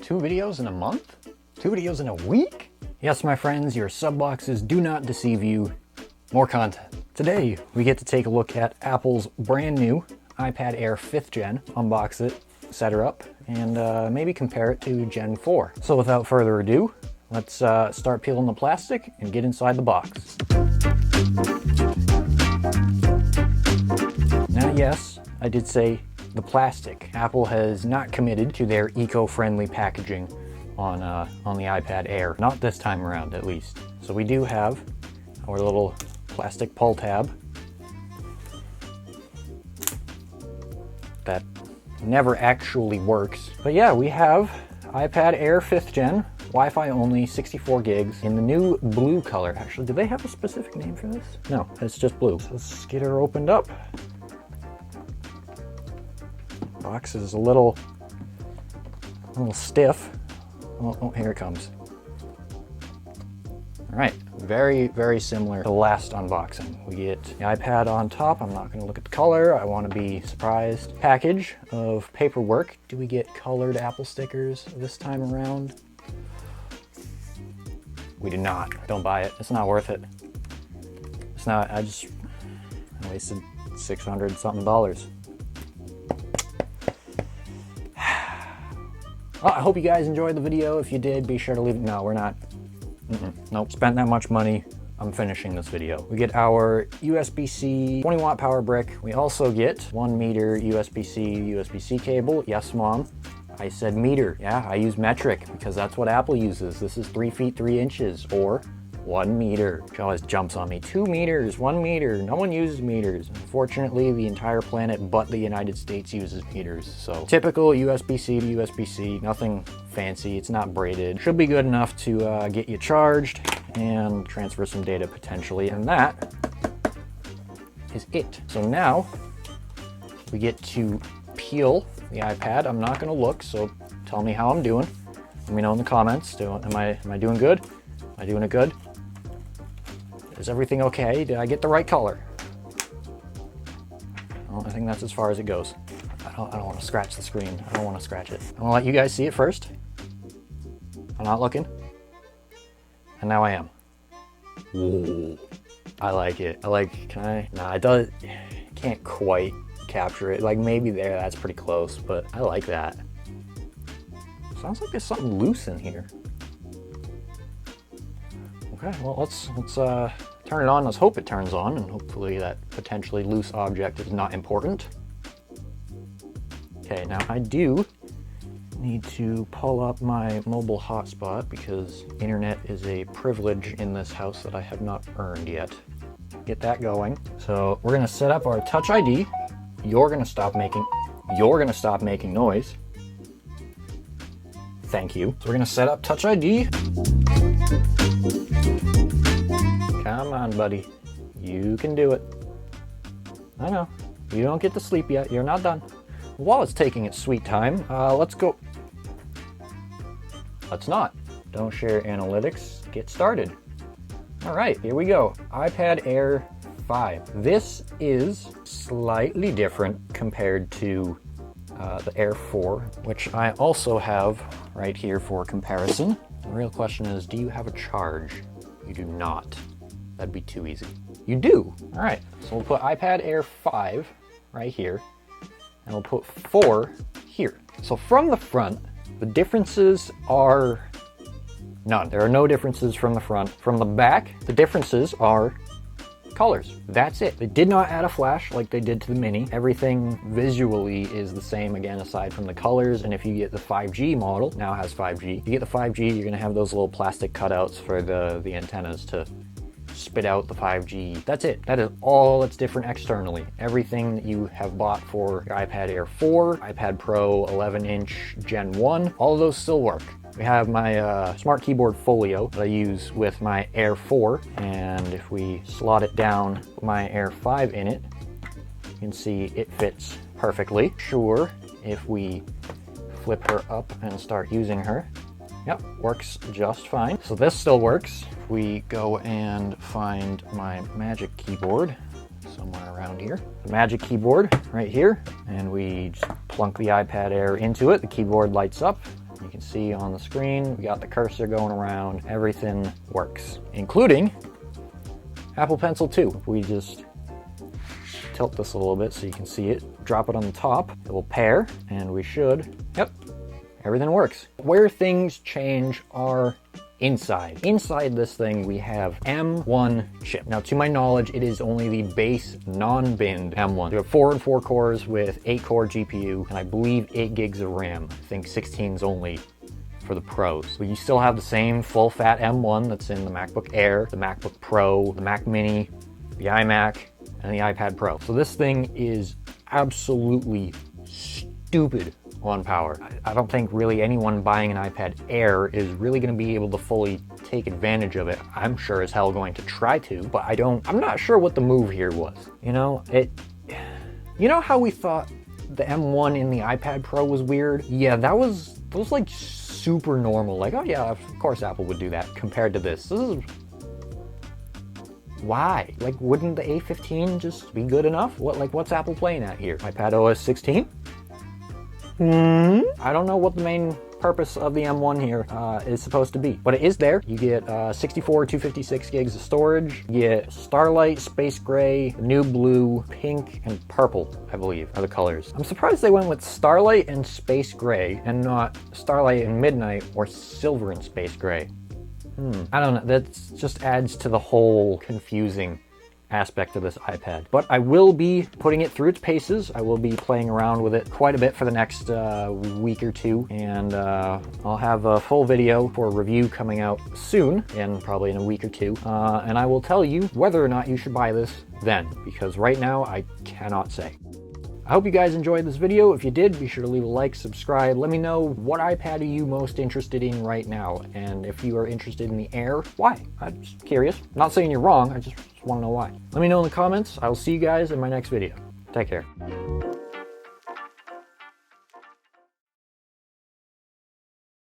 2 videos in a month? 2 videos in a week? Yes, my friends, your sub boxes do not deceive you. More content. Today, we get to take a look at Apple's brand new iPad Air 5th Gen, unbox it, set her up, and maybe compare it to Gen 4. So without further ado, let's start peeling the plastic and get inside the box. Now yes, I did say the plastic. Apple has not committed to their eco-friendly packaging on the iPad Air. Not this time around, at least. So we do have our little plastic pull tab that never actually works. But yeah, we have iPad Air 5th Gen, Wi-Fi only, 64 gigs, in the new blue color. Actually, do they have a specific name for this? No, it's just blue. So let's get her opened up. Box is a little stiff. Oh, here it comes. All right, very, very similar to the last unboxing. We get the iPad on top. I'm not gonna look at the color. I wanna be surprised. Package of paperwork. Do we get colored Apple stickers this time around? We do not. Don't buy it. It's not worth it. It's not, I wasted $600 something. Well, I hope you guys enjoyed the video. If you did, be sure to leave it. No, we're not. Nope. Spent that much money. I'm finishing this video. We get our USB-C 20-watt power brick. We also get 1 meter USB-C cable. Yes, Mom. I said meter. Yeah, I use metric because that's what Apple uses. This is 3 feet 3 inches or 1 meter. She always jumps on me. 2 meters, 1 meter. No one uses meters. Unfortunately, the entire planet but the United States uses meters. So typical USB-C to USB-C, nothing fancy. It's not braided. Should be good enough to get you charged and transfer some data potentially. And that is it. So now we get to peel the iPad. I'm not gonna look, so tell me how I'm doing. Let me know in the comments. Am I doing good? Am I doing it good? Is everything okay? Did I get the right color? Well, I think that's as far as it goes. I don't want to scratch the screen. I don't want to scratch it. I want to let you guys see it first. I'm not looking. And now I am. Ooh, I like it. Nah, can't quite capture it. Like maybe there, that's pretty close, but I like that. Sounds like there's something loose in here. Okay, well, let's turn it on. Let's hope it turns on, and hopefully that potentially loose object is not important. Okay, now I do need to pull up my mobile hotspot because internet is a privilege in this house that I have not earned yet. Get that going. So we're gonna set up our Touch ID. You're gonna stop making noise. Thank you. So we're gonna set up Touch ID. Come on, buddy. You can do it. I know. You don't get to sleep yet. You're not done. While it's taking its sweet time, let's go. Let's not. Don't share analytics. Get started. All right, here we go. iPad Air 5. This is slightly different compared to the Air 4, which I also have right here for comparison. The real question is, do you have a charge? You do not. That'd be too easy. You do. All right, so we'll put iPad Air 5 right here, and we'll put 4 here. So from the front, the differences are none. There are no differences from the front. From the back, the differences are colors. That's it. They did not add a flash like they did to the Mini. Everything visually is the same again, aside from the colors. And if you get the 5G model, now has 5G. If you get the 5G, you're gonna have those little plastic cutouts for the antennas to spit out the 5G. That's it. That is all that's different externally. Everything that you have bought for your iPad Air 4, iPad Pro 11-inch Gen 1, all of those still work. We have my Smart Keyboard Folio that I use with my Air 4, and if we slot it down with my Air 5 in it, you can see it fits perfectly. Sure, if we flip her up and start using her, yep, works just fine. So this still works. If we go and find my Magic Keyboard somewhere around here, the Magic Keyboard right here, and we just plunk the iPad Air into it, the keyboard lights up. You can see on the screen, we got the cursor going around. Everything works, including Apple Pencil 2. We just tilt this a little bit so you can see it. Drop it on the top. It will pair, and we should, yep, everything works. Where things change are inside. Inside this thing, we have M1 chip. Now, to my knowledge, it is only the base non-binned M1. We have 4 and 4 cores with 8-core GPU, and I believe 8 gigs of RAM. I think 16's only for the pros. But you still have the same full-fat M1 that's in the MacBook Air, the MacBook Pro, the Mac Mini, the iMac, and the iPad Pro. So this thing is absolutely stupid on power. I don't think really anyone buying an iPad Air is really going to be able to fully take advantage of it. I'm sure as hell going to try to, but I'm not sure what the move here was. You know how we thought the M1 in the iPad Pro was weird? Yeah, that was like super normal. Like, oh yeah, of course Apple would do that compared to this. This is why? Like, wouldn't the A15 just be good enough? What's Apple playing at here? iPad OS 16? I don't know what the main purpose of the M1 here is supposed to be, but it is there. You get 64, 256 gigs of storage. You get Starlight, Space Gray, New Blue, Pink, and Purple, I believe, are the colors. I'm surprised they went with Starlight and Space Gray and not Starlight and Midnight or Silver and Space Gray. I don't know, that just adds to the whole confusing aspect of this iPad. But I will be putting it through its paces. I will be playing around with it quite a bit for the next week or two, and I'll have a full video for review coming out soon, and probably in a week or two, and I will tell you whether or not you should buy this then, because right now I cannot say. I hope you guys enjoyed this video. If you did, be sure to leave a like, subscribe. Let me know, what iPad are you most interested in right now? And if you are interested in the Air, why? I'm just curious. Not saying you're wrong, I just want to know why. Let me know in the comments. I will see you guys in my next video. Take care.